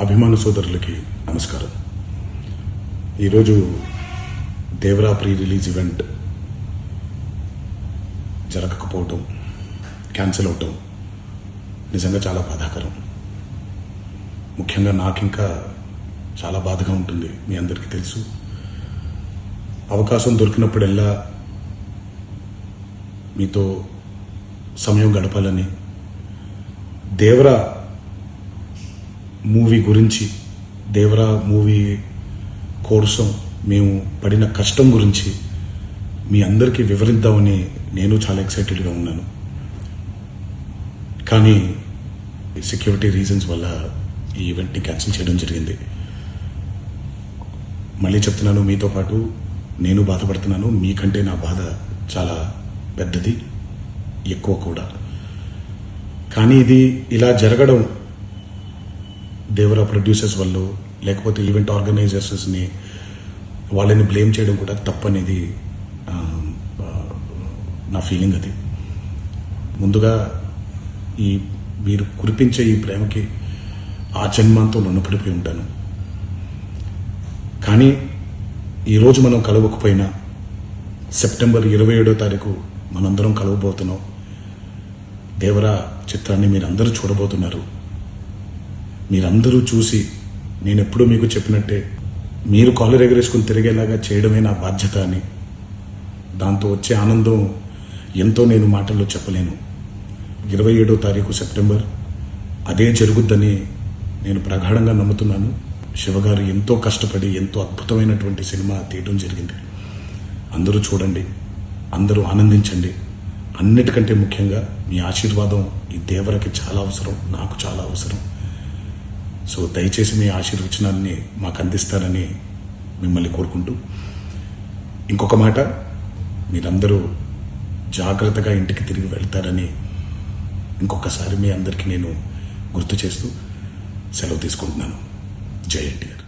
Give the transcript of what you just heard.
అభిమాన సోదరులకి నమస్కారం. ఈరోజు దేవరా ప్రీ రిలీజ్ ఈవెంట్ జరగకపోవటం, క్యాన్సిల్ అవటం నిజంగా చాలా బాధాకరం. ముఖ్యంగా నాకు ఇంకా చాలా బాధగా ఉంటుంది. మీ అందరికీ తెలుసు, అవకాశం దొరికినప్పుడల్లా మీతో సమయం గడపాలని, దేవరా మూవీ గురించి, దేవరా మూవీ కోసం మేము పడిన కష్టం గురించి మీ అందరికీ వివరిద్దామని నేను చాలా ఎక్సైటెడ్గా ఉన్నాను. కానీ సెక్యూరిటీ రీజన్స్ వల్ల ఈ ఈవెంట్ని క్యాన్సిల్ చేయడం జరిగింది. మళ్ళీ చెప్తున్నాను, మీతో పాటు నేను బాధపడుతున్నాను. మీకంటే నా బాధ చాలా పెద్దది, ఎక్కువ కూడా. కానీ ఇది ఇలా జరగడం దేవరా ప్రొడ్యూసర్స్ వల్ల, లేకపోతే ఈవెంట్ ఆర్గనైజర్స్ని వాళ్ళని బ్లేమ్ చేయడం కూడా తప్పనేది నా ఫీలింగ్. అది ముందుగా ఈ మీరు కురిపించే ఈ ప్రేమకి ఆ జన్మంతో రుణపడిపోయి ఉంటాను. కానీ ఈరోజు మనం కలవకపోయినా సెప్టెంబర్ 27వ తారీఖు మనందరం కలవబోతున్నాం. దేవరా చిత్రాన్ని మీరందరూ చూడబోతున్నారు. మీరందరూ చూసి, నేను ఎప్పుడూ మీకు చెప్పినట్టే, మీరు కాలర్ ఎగరేసుకుని తిరిగేలాగా చేయడమే నా బాధ్యత అని, దాంతో వచ్చే ఆనందం ఎంతో నేను మాటల్లో చెప్పలేను. 27వ తారీఖు సెప్టెంబర్ అదే జరుగుద్దని నేను ప్రగాఢంగా నమ్ముతున్నాను. శివగారు ఎంతో కష్టపడి ఎంతో అద్భుతమైనటువంటి సినిమా తీయడం జరిగింది. అందరూ చూడండి, అందరూ ఆనందించండి. అన్నిటికంటే ముఖ్యంగా మీ ఆశీర్వాదం ఈ దేవరకి చాలా అవసరం, నాకు చాలా అవసరం. సో దయచేసి మీ ఆశీర్వచనాన్ని మాకు అందిస్తారని మిమ్మల్ని కోరుకుంటూ, ఇంకొక మాట, మీరందరూ జాగ్రత్తగా ఇంటికి తిరిగి వెళ్తారని ఇంకొకసారి మీ అందరికీ నేను గుర్తు చేస్తూ సెలవు తీసుకుంటున్నాను. జై ఎన్టీఆర్.